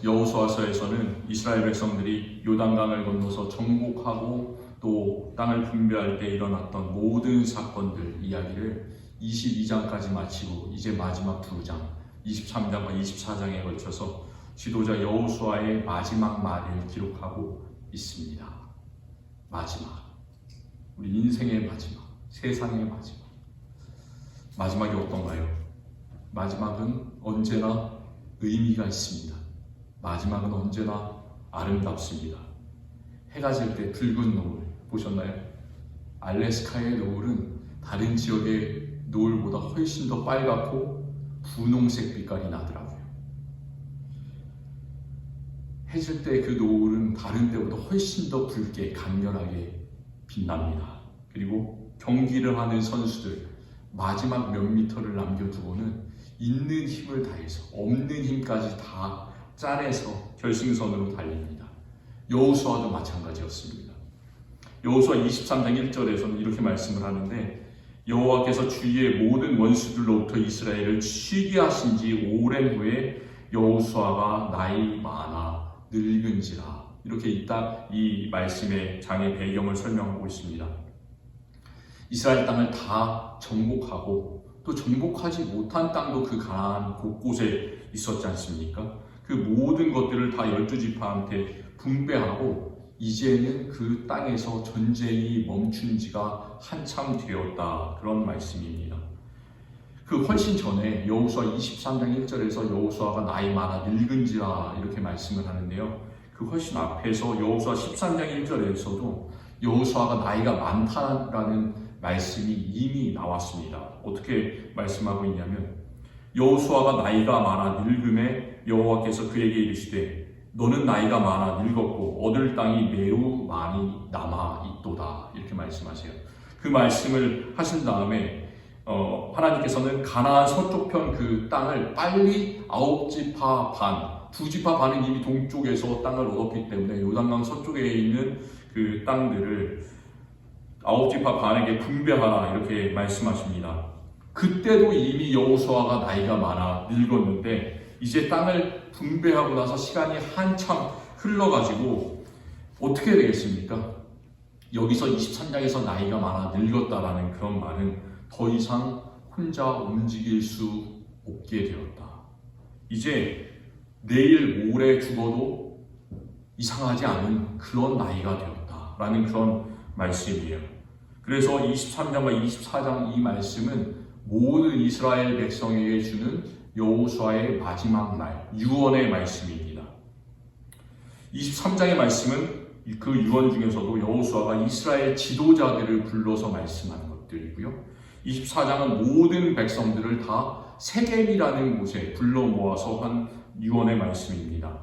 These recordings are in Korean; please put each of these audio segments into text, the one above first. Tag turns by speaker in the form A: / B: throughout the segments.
A: 여호수아서에서는 이스라엘 백성들이 요단강을 건너서 정복하고 또 땅을 분배할 때 일어났던 모든 사건들 이야기를 22장까지 마치고 이제 마지막 2장 23장과 24장에 걸쳐서 지도자 여호수아의 마지막 말을 기록하고 있습니다. 마지막, 우리 인생의 마지막, 세상의 마지막. 마지막이 어떤가요? 마지막은 언제나 의미가 있습니다. 마지막은 언제나 아름답습니다. 해가 질 때 붉은 노을 보셨나요? 알래스카의 노을은 다른 지역의 노을보다 훨씬 더 빨갛고 분홍색 빛깔이 나더라고요. 해질 때 그 노을은 다른 때보다 훨씬 더 붉게 강렬하게 빛납니다. 그리고 경기를 하는 선수들 마지막 몇 미터를 남겨두고는 있는 힘을 다해서 없는 힘까지 다 짜내서 결승선으로 달립니다. 여호수아도 마찬가지였습니다. 여호수아 23장 1절에서는 이렇게 말씀을 하는데 여호와께서 주위의 모든 원수들로부터 이스라엘을 쉬게 하신 지 오랜 후에 여호수아가 나이 많아 늙은지라, 이렇게 이 말씀의 장의 배경을 설명하고 있습니다. 이스라엘 땅을 다 정복하고 또 정복하지 못한 땅도 그 가나안 곳곳에 있었지 않습니까? 그 모든 것들을 다 12지파한테 분배하고 이제는 그 땅에서 전쟁이 멈춘 지가 한참 되었다, 그런 말씀입니다. 그 훨씬 전에 여호수아 23장 1절에서 여호수아가 나이 많아 늙은지라 이렇게 말씀을 하는데요. 그 훨씬 앞에서 여호수아 13장 1절에서도 여호수아가 나이가 많다라는 말씀이 이미 나왔습니다. 어떻게 말씀하고 있냐면 여호수아가 나이가 많아 늙음에 여호와께서 그에게 이르시되 너는 나이가 많아 늙었고 얻을 땅이 매우 많이 남아 있도다, 이렇게 말씀하세요. 그 말씀을 하신 다음에 하나님께서는 가나안 서쪽편 그 땅을 빨리 9지파 반, 2지파 반은 이미 동쪽에서 땅을 얻었기 때문에 요단강 서쪽에 있는 그 땅들을 9지파 반에게 분배하라, 이렇게 말씀하십니다. 그때도 이미 여호수아가 나이가 많아 늙었는데 이제 땅을 분배하고 나서 시간이 한참 흘러가지고 어떻게 되겠습니까? 여기서 23장에서 나이가 많아 늙었다라는 그런 말은 더 이상 혼자 움직일 수 없게 되었다. 이제 내일 모레 죽어도 이상하지 않은 그런 나이가 되었다라는 그런 말씀이에요. 그래서 23장과 24장 이 말씀은 모든 이스라엘 백성에게 주는 여호수아의 마지막 말, 유언의 말씀입니다. 23장의 말씀은 그 유언 중에서도 여호수아가 이스라엘 지도자들을 불러서 말씀하는 것들이고요. 24장은 모든 백성들을 다 세겜이라는 곳에 불러 모아서 한 유언의 말씀입니다.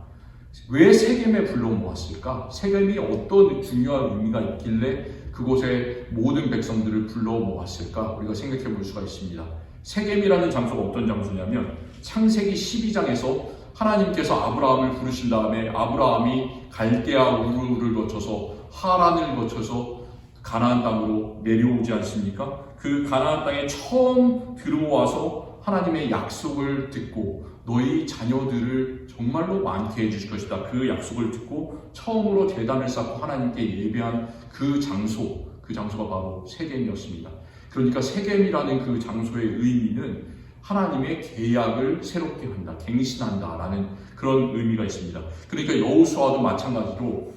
A: 왜 세겜에 불러 모았을까? 세겜이 어떤 중요한 의미가 있길래 그곳에 모든 백성들을 불러 모았을까? 우리가 생각해 볼 수가 있습니다. 세겜이라는 장소가 어떤 장소냐면 창세기 12장에서 하나님께서 아브라함을 부르신 다음에 아브라함이 갈대아 우르를 거쳐서 하란을 거쳐서 가나안 땅으로 내려오지 않습니까? 그 가나안 땅에 처음 들어와서 하나님의 약속을 듣고 너희 자녀들을 정말로 많게 해주실 것이다, 그 약속을 듣고 처음으로 제단을 쌓고 하나님께 예배한 그 장소가 바로 세겜이었습니다. 그러니까 세겜이라는 그 장소의 의미는 하나님의 계약을 새롭게 한다, 갱신한다라는 그런 의미가 있습니다. 그러니까 여호수아도 마찬가지로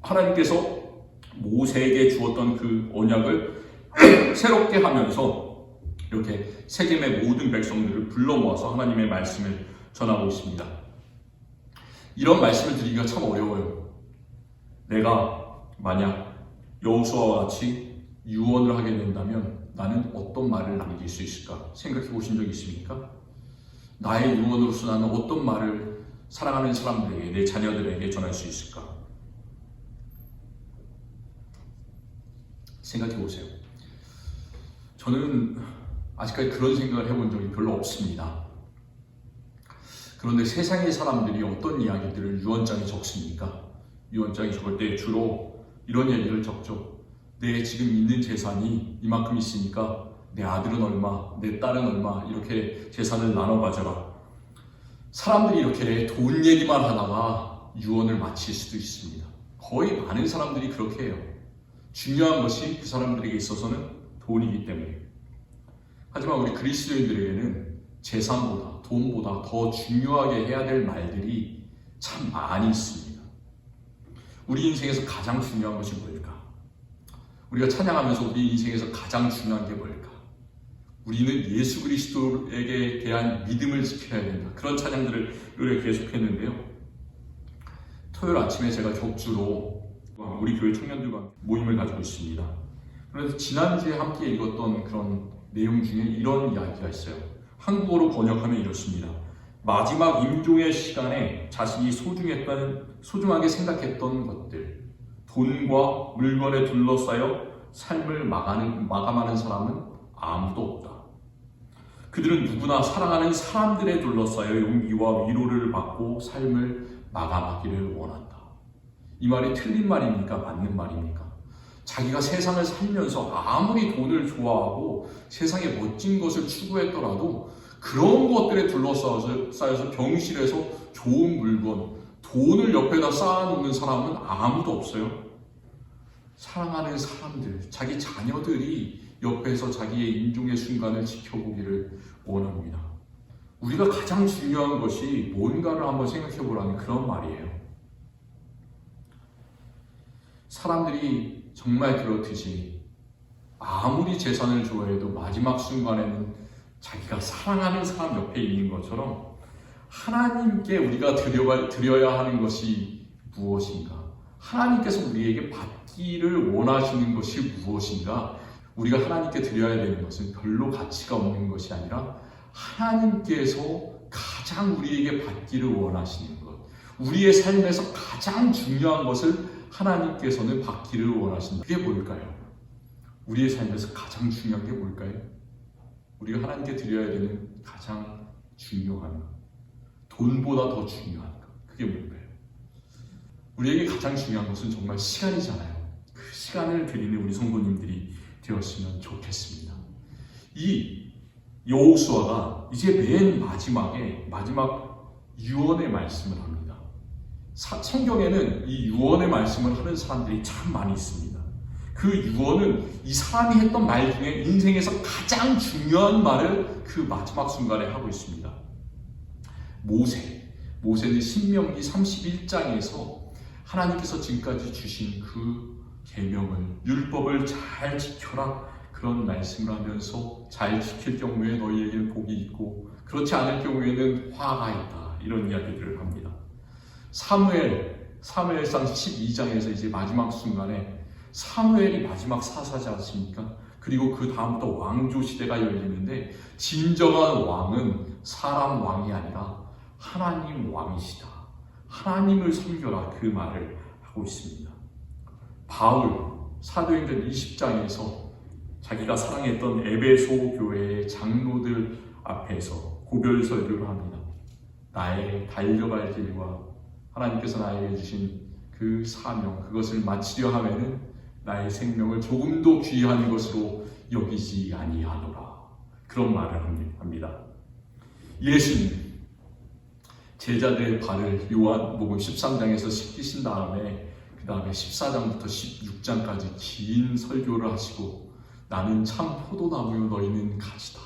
A: 하나님께서 모세에게 주었던 그 언약을 새롭게 하면서 이렇게 세겜의 모든 백성들을 불러 모아서 하나님의 말씀을 전하고 있습니다. 이런 말씀을 드리기가 참 어려워요. 내가 만약 여호수아와 같이 유언을 하게 된다면 나는 어떤 말을 남길 수 있을까? 생각해 보신 적 있습니까? 나의 유언으로서 나는 어떤 말을 사랑하는 사람들에게, 내 자녀들에게 전할 수 있을까? 생각해 보세요. 저는 아직까지 그런 생각을 해본 적이 별로 없습니다. 그런데 세상의 사람들이 어떤 이야기들을 유언장에 적습니까? 유언장에 적을 때 주로 이런 얘기를 적죠. 내 지금 있는 재산이 이만큼 있으니까 내 아들은 얼마, 내 딸은 얼마, 이렇게 재산을 나눠 가져라. 사람들이 이렇게 돈 얘기만 하다가 유언을 마칠 수도 있습니다. 거의 많은 사람들이 그렇게 해요. 중요한 것이 그 사람들에게 있어서는 돈이기 때문에. 하지만 우리 그리스도인들에게는 재산보다 돈보다 더 중요하게 해야 될 말들이 참 많이 있습니다. 우리 인생에서 가장 중요한 것이 뭘까? 우리가 찬양하면서 우리 인생에서 가장 중요한 게 뭘까? 우리는 예수 그리스도에게 대한 믿음을 지켜야 된다. 그런 찬양들을 노래 계속했는데요. 토요일 아침에 제가 격주로 우리 교회 청년들과 모임을 가지고 있습니다. 그래서 지난주에 함께 읽었던 그런 내용 중에 이런 이야기가 있어요. 한국어로 번역하면 이렇습니다. 마지막 임종의 시간에 자신이 소중하게 생각했던 것들, 돈과 물건에 둘러싸여 삶을 마감하는 사람은 아무도 없다. 그들은 누구나 사랑하는 사람들에 둘러싸여 용기와 위로를 받고 삶을 마감하기를 원한다. 이 말이 틀린 말입니까? 맞는 말입니까? 자기가 세상을 살면서 아무리 돈을 좋아하고 세상에 멋진 것을 추구했더라도 그런 것들에 둘러싸여서 병실에서 좋은 물건, 돈을 옆에다 쌓아놓는 사람은 아무도 없어요. 사랑하는 사람들, 자기 자녀들이 옆에서 자기의 임종의 순간을 지켜보기를 원합니다. 우리가 가장 중요한 것이 뭔가를 한번 생각해 보라는 그런 말이에요. 사람들이 정말 그렇듯이 아무리 재산을 좋아해도 마지막 순간에는 자기가 사랑하는 사람 옆에 있는 것처럼 하나님께 우리가 드려야 하는 것이 무엇인가? 하나님께서 우리에게 받기를 원하시는 것이 무엇인가? 우리가 하나님께 드려야 되는 것은 별로 가치가 없는 것이 아니라 하나님께서 가장 우리에게 받기를 원하시는 것, 우리의 삶에서 가장 중요한 것을 하나님께서는 받기를 원하신다. 그게 뭘까요? 우리의 삶에서 가장 중요한 게 뭘까요? 우리가 하나님께 드려야 되는 가장 중요한 것, 돈보다 더 중요한 것, 그게 뭘까요? 우리에게 가장 중요한 것은 정말 시간이잖아요. 그 시간을 드리는 우리 성도님들이 되었으면 좋겠습니다. 이 여호수아가 이제 맨 마지막 유언의 말씀을 합니다. 성경에는 이 유언의 말씀을 하는 사람들이 참 많이 있습니다. 그 유언은 이 사람이 했던 말 중에 인생에서 가장 중요한 말을 그 마지막 순간에 하고 있습니다. 모세는 신명기 31장에서 하나님께서 지금까지 주신 그 계명을, 율법을 잘 지켜라, 그런 말씀을 하면서 잘 지킬 경우에 너희에게는 복이 있고 그렇지 않을 경우에는 화가 있다, 이런 이야기들을 합니다. 사무엘상 12장에서 이제 마지막 순간에 사무엘이 마지막 사사지 않습니까? 그리고 그 다음부터 왕조 시대가 열리는데 진정한 왕은 사람 왕이 아니라 하나님 왕이시다. 하나님을 섬겨라, 그 말을 하고 있습니다. 바울, 사도행전 20장에서 자기가 사랑했던 에베소 교회의 장로들 앞에서 고별 설교를 합니다. 나의 달려갈 길과 하나님께서 나에게 주신 그 사명, 그것을 마치려 하면은 나의 생명을 조금도 귀한 것으로 여기지 아니하노라, 그런 말을 합니다. 예수님 제자들의 발을 요한복음 13장에서 씻기신 다음에 그 다음에 14장부터 16장까지 긴 설교를 하시고 나는 참 포도나무요 너희는 가지다.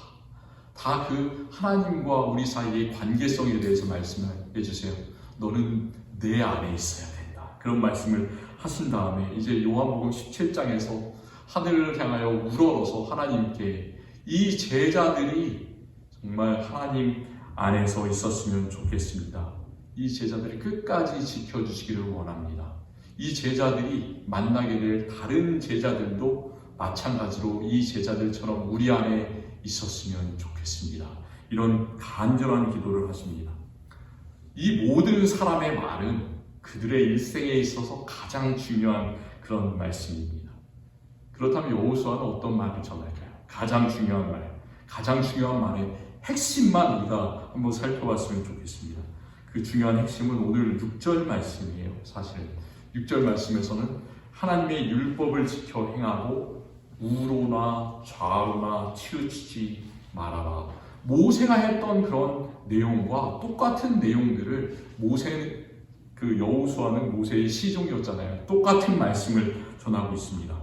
A: 다 그 하나님과 우리 사이의 관계성에 대해서 말씀해 주세요. 너는 내 안에 있어야 된다. 그런 말씀을 하신 다음에 이제 요한복음 17장에서 하늘을 향하여 우러러서 하나님께 이 제자들이 정말 하나님 안에서 있었으면 좋겠습니다. 이 제자들이 끝까지 지켜주시기를 원합니다. 이 제자들이 만나게 될 다른 제자들도 마찬가지로 이 제자들처럼 우리 안에 있었으면 좋겠습니다. 이런 간절한 기도를 하십니다. 이 모든 사람의 말은 그들의 일생에 있어서 가장 중요한 그런 말씀입니다. 그렇다면 여호수아는 어떤 말을 전할까요? 가장 중요한 말의 핵심만 우리가 한번 살펴봤으면 좋겠습니다. 그 중요한 핵심은 오늘 6절 말씀이에요. 사실 6절 말씀에서는 하나님의 율법을 지켜 행하고 우로나 좌우나 치우치지 말아라. 모세가 했던 그런 내용과 똑같은 내용들을 여호수아는 모세의 시종이었잖아요. 똑같은 말씀을 전하고 있습니다.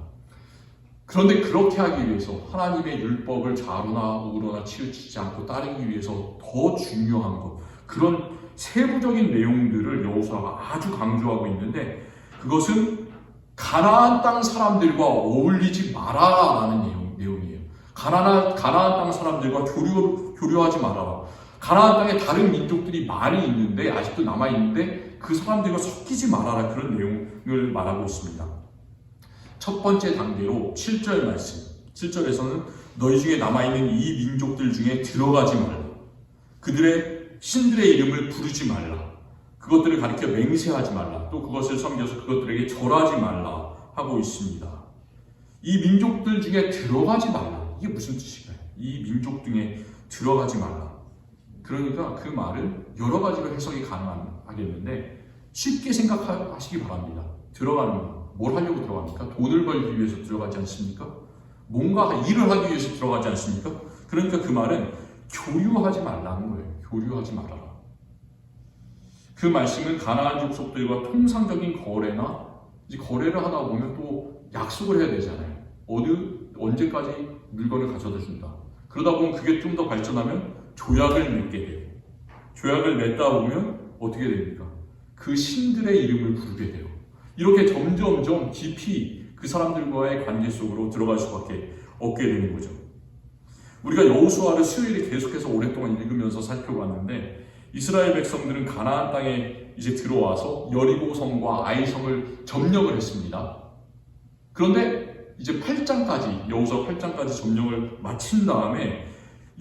A: 그런데 그렇게 하기 위해서 하나님의 율법을 좌로나 우로나 치우치지 않고 따르기 위해서 더 중요한 것, 그런 세부적인 내용들을 여호수아가 아주 강조하고 있는데, 그것은 가나안 땅 사람들과 어울리지 마라라는 내용이에요. 가나안 땅 사람들과 교류하지 말아라. 가나안 땅에 다른 민족들이 많이 있는데, 아직도 남아있는데 그 사람들과 섞이지 말아라, 그런 내용을 말하고 있습니다. 첫 번째 단계로 7절 말씀, 7절에서는 너희 중에 남아있는 이 민족들 중에 들어가지 말라. 그들의 신들의 이름을 부르지 말라. 그것들을 가리켜 맹세하지 말라. 또 그것을 섬겨서 그것들에게 절하지 말라 하고 있습니다. 이 민족들 중에 들어가지 말라. 이게 무슨 뜻인가요? 이 민족 중에 들어가지 말라. 그러니까 그 말은 여러 가지로 해석이 가능하겠는데, 쉽게 생각하시기 바랍니다. 들어가는 뭘 하려고 들어갑니까? 돈을 벌기 위해서 들어가지 않습니까? 뭔가 일을 하기 위해서 들어가지 않습니까? 그러니까 그 말은 교류하지 말라는 거예요. 교류하지 말아라. 그 말씀은 가나안 족속들과 통상적인 거래를 하다 보면 또 약속을 해야 되잖아요. 언제까지 물건을 가져다 준다. 그러다 보면 그게 좀 더 발전하면 조약을 맺게 돼요. 조약을 맺다 보면 어떻게 됩니까? 그 신들의 이름을 부르게 돼요. 이렇게 점점 깊이 그 사람들과의 관계 속으로 들어갈 수밖에 없게 되는 거죠. 우리가 여호수아를 수요일에 계속해서 오랫동안 읽으면서 살펴봤는데, 이스라엘 백성들은 가나안 땅에 이제 들어와서 여리고성과 아이성을 점령을 했습니다. 그런데 이제 여호수아 8장까지 점령을 마친 다음에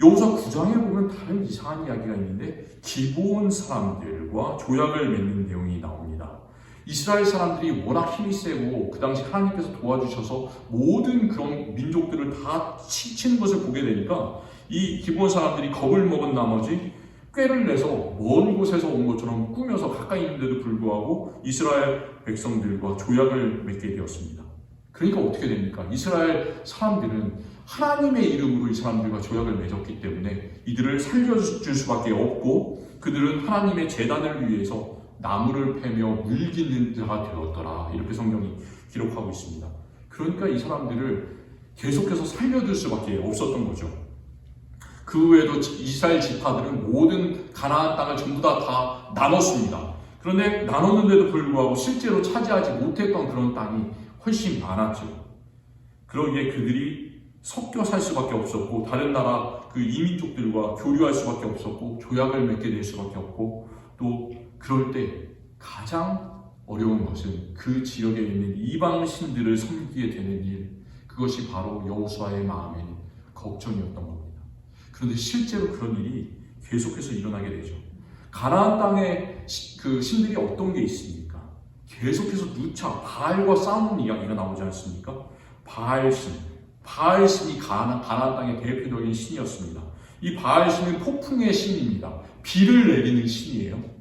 A: 여호수아 9장에 보면 다른 이상한 이야기가 있는데, 기브온 사람들과 조약을 맺는 내용이 나옵니다. 이스라엘 사람들이 워낙 힘이 세고 그 당시 하나님께서 도와주셔서 모든 그런 민족들을 다 치는 것을 보게 되니까, 이 기브온 사람들이 겁을 먹은 나머지 꾀를 내서 먼 곳에서 온 것처럼 꾸며서 가까이 있는데도 불구하고 이스라엘 백성들과 조약을 맺게 되었습니다. 그러니까 어떻게 됩니까? 이스라엘 사람들은 하나님의 이름으로 이 사람들과 조약을 맺었기 때문에 이들을 살려줄 수밖에 없고, 그들은 하나님의 제단을 위해서 나무를 패며 물기는 자가 되었더라. 이렇게 성경이 기록하고 있습니다. 그러니까 이 사람들을 계속해서 살려줄 수밖에 없었던 거죠. 그 외에도 이스라엘 지파들은 모든 가나안 땅을 전부 다 나눴습니다. 그런데 나눴는데도 불구하고 실제로 차지하지 못했던 그런 땅이 훨씬 많았죠. 그러기에 그들이 섞여 살 수밖에 없었고, 다른 나라 그 이민족들과 교류할 수밖에 없었고, 조약을 맺게 될 수밖에 없고, 또 그럴 때 가장 어려운 것은 그 지역에 있는 이방 신들을 섬기게 되는 일, 그것이 바로 여호수아의 마음에는 걱정이었던 겁니다. 그런데 실제로 그런 일이 계속해서 일어나게 되죠. 가나안 땅에 그 신들이 어떤 게 있습니까? 계속해서 누차 바알과 싸우는 이야기가 나오지 않습니까? 바알신이 가나안 땅의 대표적인 신이었습니다. 이 바알신은 폭풍의 신입니다. 비를 내리는 신이에요.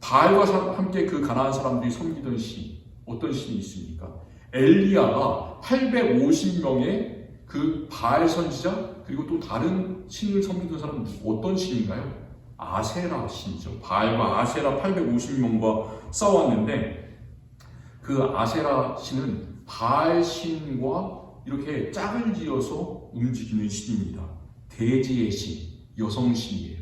A: 바알과 함께 그 가나안 사람들이 섬기던 신, 어떤 신이 있습니까? 엘리야가 850명의 그 바알 선지자, 그리고 또 다른 신을 섬기던 사람은 어떤 신인가요? 아세라 신이죠. 바알과 아세라 850명과 싸웠는데, 그 아세라 신은 바알 신과 이렇게 짝을 지어서 움직이는 신입니다. 대지의 신, 여성 신이에요.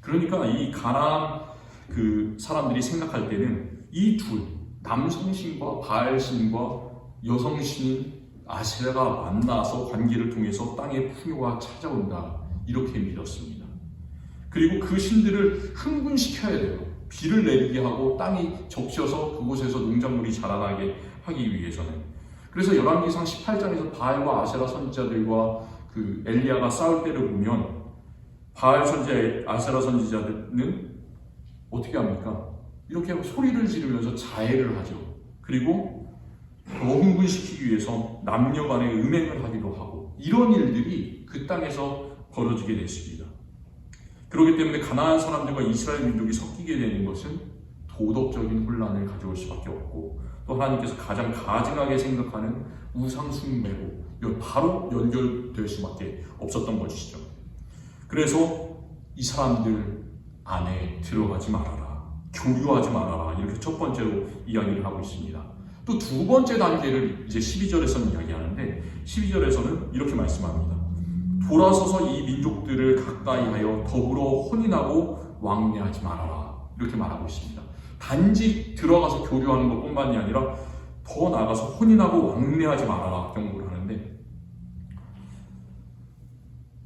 A: 그러니까 이 가나안 그 사람들이 생각할 때는 이 둘, 남성신과 바알신과 여성신인 아세라가 만나서 관계를 통해서 땅에 풍요가 찾아온다, 이렇게 믿었습니다. 그리고 그 신들을 흥분시켜야 돼요. 비를 내리게 하고 땅이 적셔서 그곳에서 농작물이 자라나게 하기 위해서는. 그래서 열왕기상 18장에서 바알과 아세라 선지자들과 그 엘리야가 싸울 때를 보면, 바알 선지자, 아세라 선지자들은 어떻게 합니까? 이렇게 소리를 지르면서 자해를 하죠. 그리고 더 흥분시키기 위해서 남녀 간의 음행을 하기도 하고, 이런 일들이 그 땅에서 벌어지게 됐습니다. 그렇기 때문에 가나안 사람들과 이스라엘 민족이 섞이게 되는 것은 도덕적인 혼란을 가져올 수밖에 없고, 또 하나님께서 가장 가증하게 생각하는 우상 숭배로 바로 연결될 수밖에 없었던 것이죠. 그래서 이 사람들 안에 들어가지 말아라, 교류하지 말아라, 이렇게 첫 번째로 이야기를 하고 있습니다. 또 두 번째 단계를 이제 12절에서는 이야기하는데 12절에서는 이렇게 말씀합니다. 돌아서서 이 민족들을 가까이 하여 더불어 혼인하고 왕래하지 말아라, 이렇게 말하고 있습니다. 단지 들어가서 교류하는 것뿐만이 아니라 더 나아가서 혼인하고 왕래하지 말아라 경고를 하는데,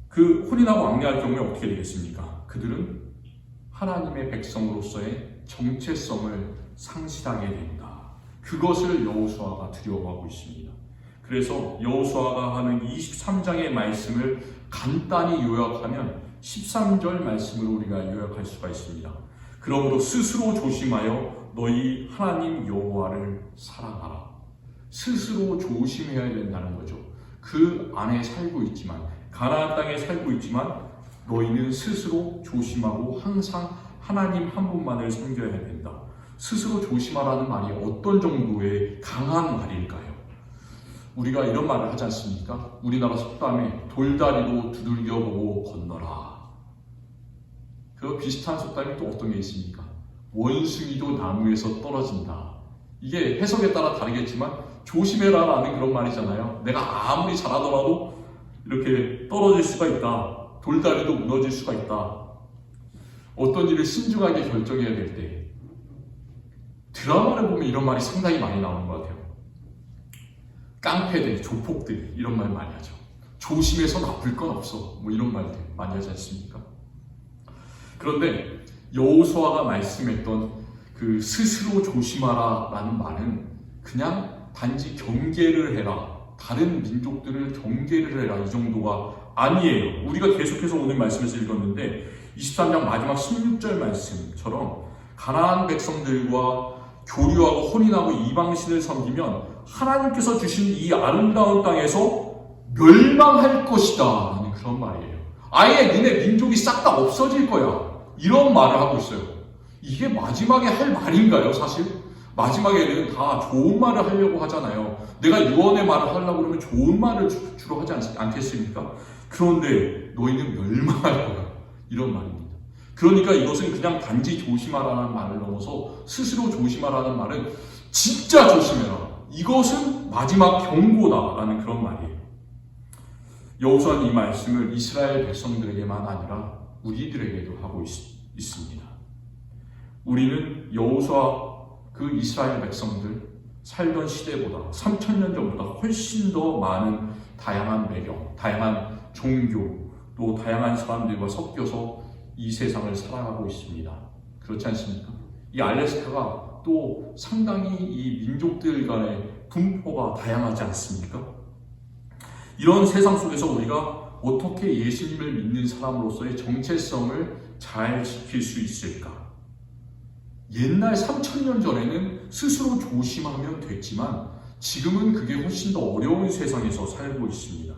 A: 그 혼인하고 왕래할 경우에 어떻게 되겠습니까? 그들은 하나님의 백성으로서의 정체성을 상실하게 된다. 그것을 여호수아가 두려워하고 있습니다. 그래서 여호수아가 하는 23장의 말씀을 간단히 요약하면 13절 말씀으로 우리가 요약할 수가 있습니다. 그러므로 스스로 조심하여 너희 하나님 여호와를 사랑하라. 스스로 조심해야 된다는 거죠. 그 안에 살고 있지만, 가나안 땅에 살고 있지만 너희는 스스로 조심하고 항상 하나님 한 분만을 섬겨야 된다. 스스로 조심하라는 말이 어떤 정도의 강한 말일까요? 우리가 이런 말을 하지 않습니까? 우리나라 속담에 돌다리도 두들겨보고 건너라. 그 비슷한 속담이 또 어떤 게 있습니까? 원숭이도 나무에서 떨어진다. 이게 해석에 따라 다르겠지만 조심해라라는 그런 말이잖아요. 내가 아무리 잘하더라도 이렇게 떨어질 수가 있다. 돌다리도 무너질 수가 있다. 어떤 일을 신중하게 결정해야 될 때, 드라마를 보면 이런 말이 상당히 많이 나오는 것 같아요. 깡패들, 조폭들 이런 말 많이 하죠. 조심해서 나쁠 건 없어, 뭐 이런 말들 많이 하지 않습니까? 그런데 여호수아가 말씀했던 그 스스로 조심하라 라는 말은 그냥 단지 경계를 해라, 다른 민족들을 경계를 해라, 이 정도가 아니에요. 우리가 계속해서 오늘 말씀에서 읽었는데 23장 마지막 16절 말씀처럼 가나안 백성들과 교류하고 혼인하고 이방신을 섬기면 하나님께서 주신 이 아름다운 땅에서 멸망할 것이다 라는 그런 말이에요. 아예 니네 민족이 싹 다 없어질 거야, 이런 말을 하고 있어요. 이게 마지막에 할 말인가요? 사실 마지막에는 다 좋은 말을 하려고 하잖아요. 내가 유언의 말을 하려고 그러면 좋은 말을 주로 하지 않겠습니까? 그런데 너희는 멸망할 거야, 이런 말입니다. 그러니까 이것은 그냥 단지 조심하라는 말을 넘어서 스스로 조심하라는 말은 진짜 조심해라, 이것은 마지막 경고다라는 그런 말이에요. 여호수아는 이 말씀을 이스라엘 백성들에게만 아니라 우리들에게도 하고 있습니다. 우리는 여호수아 그 이스라엘 백성들 살던 시대보다 3000년 전보다 훨씬 더 많은 다양한 배경, 다양한 종교, 또 다양한 사람들과 섞여서 이 세상을 살아가고 있습니다. 그렇지 않습니까? 이 알래스카가 또 상당히 이 민족들 간의 분포가 다양하지 않습니까? 이런 세상 속에서 우리가 어떻게 예수님을 믿는 사람으로서의 정체성을 잘 지킬 수 있을까? 옛날 3000년 전에는 스스로 조심하면 됐지만 지금은 그게 훨씬 더 어려운 세상에서 살고 있습니다.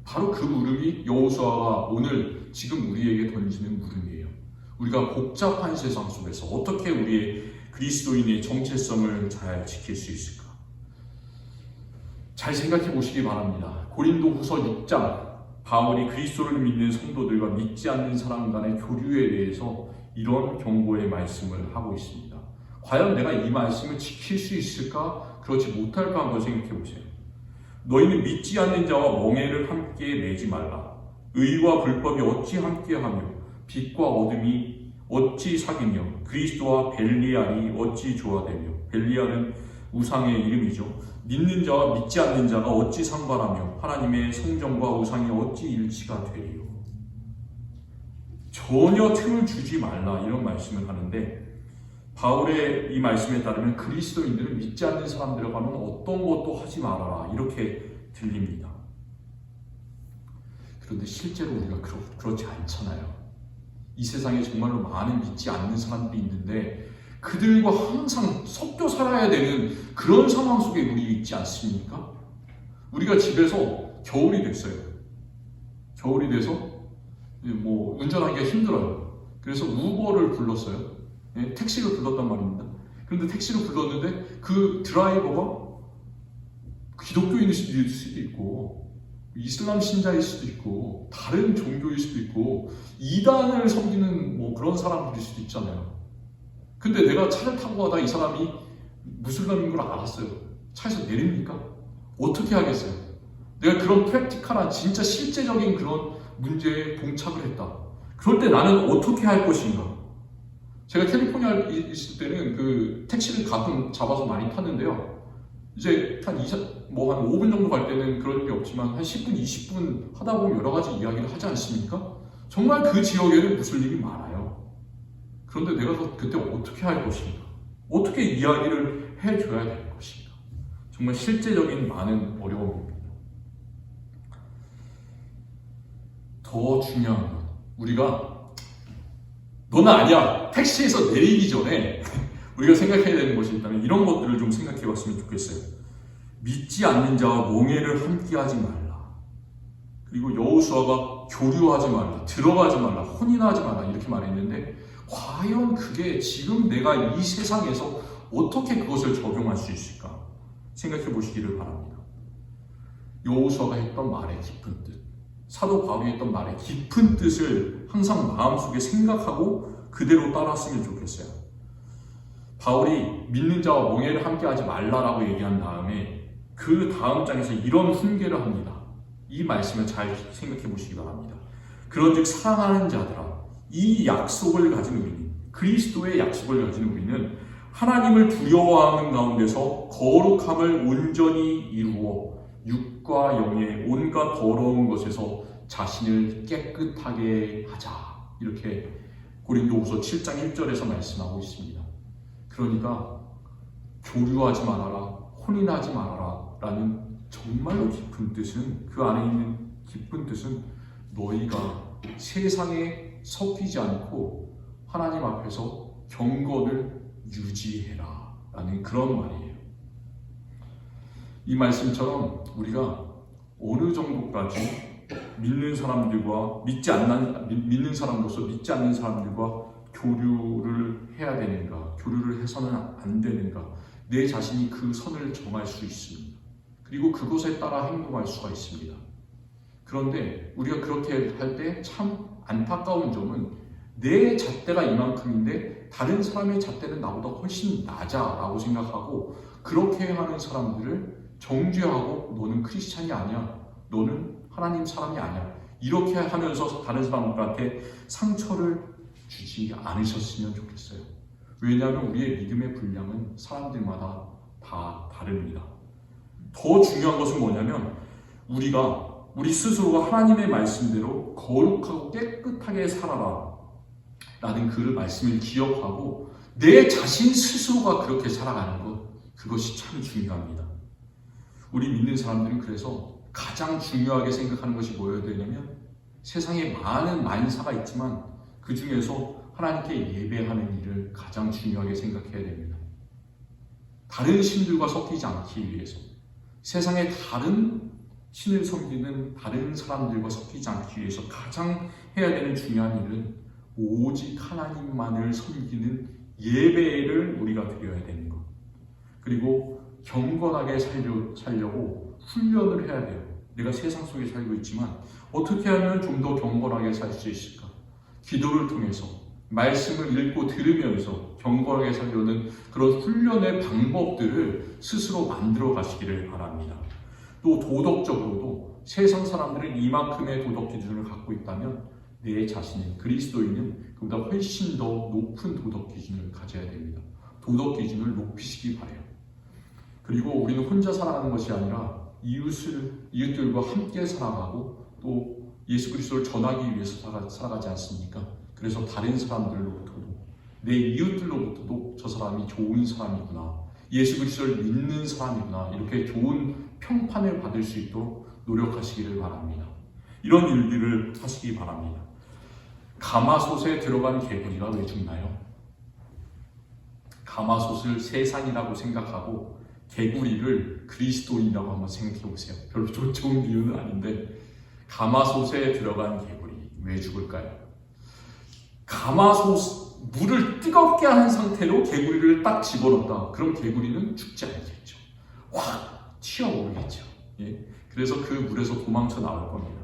A: 바로 그 물음이 여호수아가 오늘 지금 우리에게 던지는 물음이에요. 우리가 복잡한 세상 속에서 어떻게 우리의 그리스도인의 정체성을 잘 지킬 수 있을까? 잘 생각해 보시기 바랍니다. 고린도후서 6장, 바울이 그리스도를 믿는 성도들과 믿지 않는 사람 간의 교류에 대해서 이런 경고의 말씀을 하고 있습니다. 과연 내가 이 말씀을 지킬 수 있을까? 그렇지 못할까? 한번 생각해 보세요. 너희는 믿지 않는 자와 멍에를 함께 매지 말라. 의와 불법이 어찌 함께하며 빛과 어둠이 어찌 사귀며 그리스도와 벨리알이 어찌 조화되며, 벨리알은 우상의 이름이죠. 믿는 자와 믿지 않는 자가 어찌 상관하며 하나님의 성전과 우상이 어찌 일치가 되리요. 전혀 틈을 주지 말라, 이런 말씀을 하는데, 바울의 이 말씀에 따르면 그리스도인들은 믿지 않는 사람들과 가면 어떤 것도 하지 말아라, 이렇게 들립니다. 그런데 실제로 우리가 그렇지 않잖아요. 이 세상에 정말로 많은 믿지 않는 사람들이 있는데 그들과 항상 섞여 살아야 되는 그런 상황 속에 우리 있지 않습니까? 우리가 집에서 겨울이 됐어요. 겨울이 돼서 뭐 운전하기가 힘들어요. 그래서 우버를 불렀어요. 택시를 불렀단 말입니다. 그런데 택시를 불렀는데 그 드라이버가 기독교인일 수도 있고 이슬람 신자일 수도 있고 다른 종교일 수도 있고 이단을 섬기는 뭐 그런 사람들일 수도 있잖아요. 근데 내가 차를 타고 가다 이 사람이 무슬림인 걸 알았어요. 차에서 내립니까? 어떻게 하겠어요? 내가 그런 프랙티컬한 진짜 실제적인 그런 문제에 봉착을 했다. 그럴 때 나는 어떻게 할 것인가? 제가 캘리포니아에 있을 때는 그 택시를 가끔 잡아서 많이 탔는데요. 이제 한 5분 정도 갈 때는 그럴 게 없지만 한 10분, 20분 하다 보면 여러 가지 이야기를 하지 않습니까? 정말 그 지역에는 무슬림이 많아요. 그런데 내가 그때 어떻게 할 것인가? 어떻게 이야기를 해줘야 될 것인가? 정말 실제적인 많은 어려움입니다. 더 중요한 건 우리가 너는 아니야! 택시에서 내리기 전에 우리가 생각해야 되는 것이 있다면 이런 것들을 좀 생각해 봤으면 좋겠어요. 믿지 않는 자와 몽해를 함께하지 말라. 그리고 여호수아가 교류하지 말라, 들어가지 말라, 혼인하지 말라 이렇게 말했는데 과연 그게 지금 내가 이 세상에서 어떻게 그것을 적용할 수 있을까? 생각해 보시기를 바랍니다. 여호수아가 했던 말의 깊은 뜻, 사도 바울이 했던 말의 깊은 뜻을 항상 마음속에 생각하고 그대로 따랐으면 좋겠어요. 바울이 믿는 자와 몽해를 함께하지 말라라고 얘기한 다음에 그 다음 장에서 이런 훈계를 합니다. 이 말씀을 잘 생각해 보시기 바랍니다. 그런즉 사랑하는 자들아, 이 약속을 가진 우리는, 그리스도의 약속을 가진 우리는 하나님을 두려워하는 가운데서 거룩함을 온전히 이루어 육과 영의 온갖 더러운 것에서 자신을 깨끗하게 하자. 이렇게 고린도후서 7장 1절에서 말씀하고 있습니다. 그러니까 교류하지 말아라, 혼인하지 말아라 라는 정말로 깊은 뜻은, 그 안에 있는 깊은 뜻은 너희가 세상에 섞이지 않고 하나님 앞에서 경건을 유지해라 라는 그런 말이에요. 이 말씀처럼 우리가 어느 정도까지 믿는 사람들과 믿는 사람으로서 믿지 않는 사람들과 교류를 해야 되는가, 교류를 해서는 안 되는가, 내 자신이 그 선을 정할 수 있습니다. 그리고 그것에 따라 행동할 수가 있습니다. 그런데 우리가 그렇게 할 때 참 안타까운 점은 내 잣대가 이만큼인데 다른 사람의 잣대는 나보다 훨씬 낮아라고 생각하고 그렇게 하는 사람들을 정죄하고 너는 크리스찬이 아니야, 너는 하나님 사람이 아니야, 이렇게 하면서 다른 사람들한테 상처를 주지 않으셨으면 좋겠어요. 왜냐하면 우리의 믿음의 분량은 사람들마다 다 다릅니다. 더 중요한 것은 뭐냐면 우리 스스로가 하나님의 말씀대로 거룩하고 깨끗하게 살아라 라는 그 말씀을 기억하고 내 자신 스스로가 그렇게 살아가는 것, 그것이 참 중요합니다. 우리 믿는 사람들은 그래서 가장 중요하게 생각하는 것이 뭐여야 되냐면 세상에 많은 만사가 있지만 그 중에서 하나님께 예배하는 일을 가장 중요하게 생각해야 됩니다. 다른 신들과 섞이지 않기 위해서, 세상의 다른 신을 섬기는 다른 사람들과 섞이지 않기 위해서 가장 해야 되는 중요한 일은 오직 하나님만을 섬기는 예배를 우리가 드려야 되는 것. 그리고 경건하게 살려고 훈련을 해야 돼요. 내가 세상 속에 살고 있지만 어떻게 하면 좀 더 경건하게 살 수 있을까? 기도를 통해서, 말씀을 읽고 들으면서 경건하게 살려는 그런 훈련의 방법들을 스스로 만들어 가시기를 바랍니다. 또 도덕적으로도 세상 사람들은 이만큼의 도덕 기준을 갖고 있다면 내 자신은, 그리스도인은 그보다 훨씬 더 높은 도덕 기준을 가져야 됩니다. 도덕 기준을 높이시기 바라요. 그리고 우리는 혼자 살아가는 것이 아니라 이웃들과 함께 살아가고 또 예수 그리스도를 전하기 위해서 살아가지 않습니까? 그래서 다른 사람들로부터도, 내 이웃들로부터도 저 사람이 좋은 사람이구나, 예수 그리스도를 믿는 사람이구나, 이렇게 좋은 평판을 받을 수 있도록 노력하시기를 바랍니다. 이런 일들을 하시기 바랍니다. 가마솥에 들어간 개구리가 왜 죽나요? 가마솥을 세상이라고 생각하고 개구리를 그리스도인이라고 한번 생각해 보세요. 별로 좋은 비유는 아닌데 가마솥에 들어간 개구리 왜 죽을까요? 가마솥, 물을 뜨겁게 한 상태로 개구리를 딱 집어넣었다. 그럼 개구리는 죽지 않겠죠. 확 튀어오르겠죠. 예? 그래서 그 물에서 도망쳐 나올 겁니다.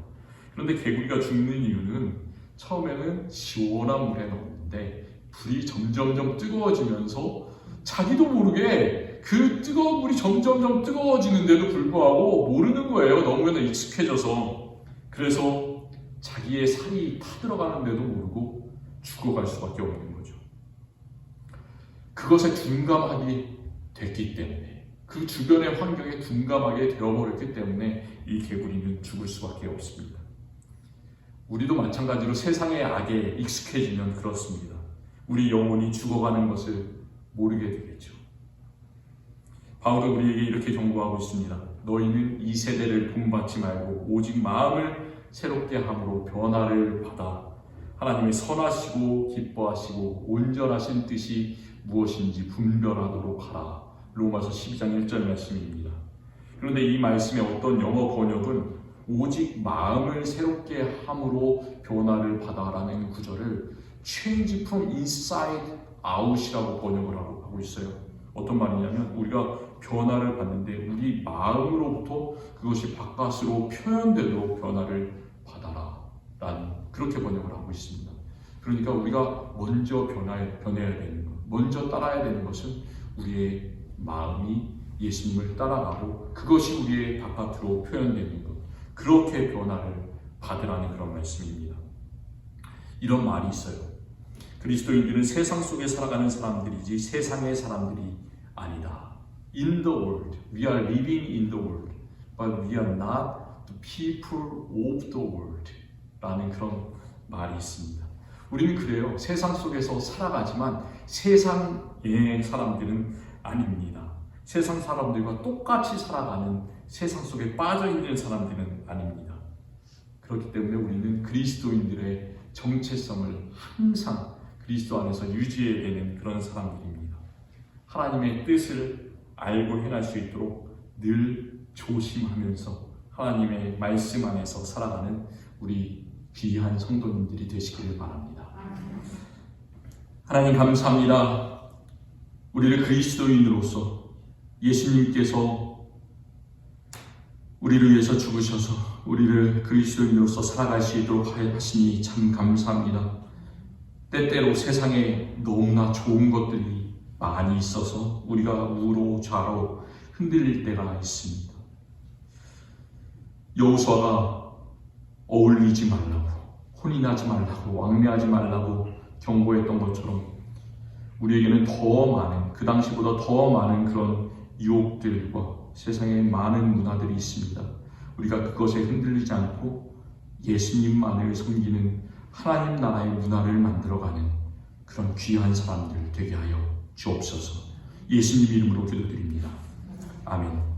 A: 그런데 개구리가 죽는 이유는 처음에는 시원한 물에 넣었는데 불이 점점점 뜨거워지면서 자기도 모르게 그 뜨거운 물이 점점점 뜨거워지는데도 불구하고 모르는 거예요. 너무나 익숙해져서. 그래서 자기의 살이 타들어가는데도 모르고 죽어갈 수밖에 없는 거죠. 그것에 둔감하게 됐기 때문에, 그 주변의 환경에 둔감하게 되어버렸기 때문에 이 개구리는 죽을 수밖에 없습니다. 우리도 마찬가지로 세상의 악에 익숙해지면 그렇습니다. 우리 영혼이 죽어가는 것을 모르게 되겠죠. 바울은 우리에게 이렇게 경고하고 있습니다. 너희는 이 세대를 본받지 말고 오직 마음을 새롭게 함으로 변화를 받아 하나님의 선하시고 기뻐하시고 온전하신 뜻이 무엇인지 분별하도록 하라. 로마서 12장 1절 말씀입니다. 그런데 이 말씀의 어떤 영어 번역은 오직 마음을 새롭게 함으로 변화를 받아라는 구절을 change from inside out이라고 번역을 하고 있어요. 어떤 말이냐면 우리가 변화를 받는데 우리 마음으로부터 그것이 바깥으로 표현되도록 변화를 받아라 라는 그렇게 번역을 하고 있습니다. 그러니까 우리가 먼저 변해야 되는 것, 먼저 따라야 되는 것은 우리의 마음이 예수님을 따라가고 그것이 우리의 바깥으로 표현되는 것, 그렇게 변화를 받으라는 그런 말씀입니다. 이런 말이 있어요. 그리스도인들은 세상 속에 살아가는 사람들이지 세상의 사람들이 아니다. In the world, we are living in the world, but we are not the people of the world 라는 그런 말이 있습니다. 우리는 그래요. 세상 속에서 살아가지만 세상의 사람들은 아닙니다. 세상 사람들과 똑같이 살아가는 세상 속에 빠져있는 사람들은 아닙니다. 그렇기 때문에 우리는 그리스도인들의 정체성을 항상 그리스도 안에서 유지해야 되는 그런 사람들입니다. 하나님의 뜻을 알고 행할 수 있도록 늘 조심하면서 하나님의 말씀 안에서 살아가는 우리 귀한 성도님들이 되시기를 바랍니다. 하나님 감사합니다. 우리를 그리스도인으로서 예수님께서 우리를 위해서 죽으셔서 우리를 그리스도인으로서 살아갈 수 있도록 하시니 참 감사합니다. 때때로 세상에 너무나 좋은 것들이 많이 있어서 우리가 우로 좌로 흔들릴 때가 있습니다. 여호수아가 어울리지 말라고, 혼인하지 말라고, 왕래하지 말라고 경고했던 것처럼 우리에게는 더 많은, 그 당시보다 더 많은 그런 유혹들과 세상에 많은 문화들이 있습니다. 우리가 그것에 흔들리지 않고 예수님만을 섬기는 하나님 나라의 문화를 만들어가는 그런 귀한 사람들 되게 하여 주옵소서. 예수님 이름으로 기도드립니다. 아멘.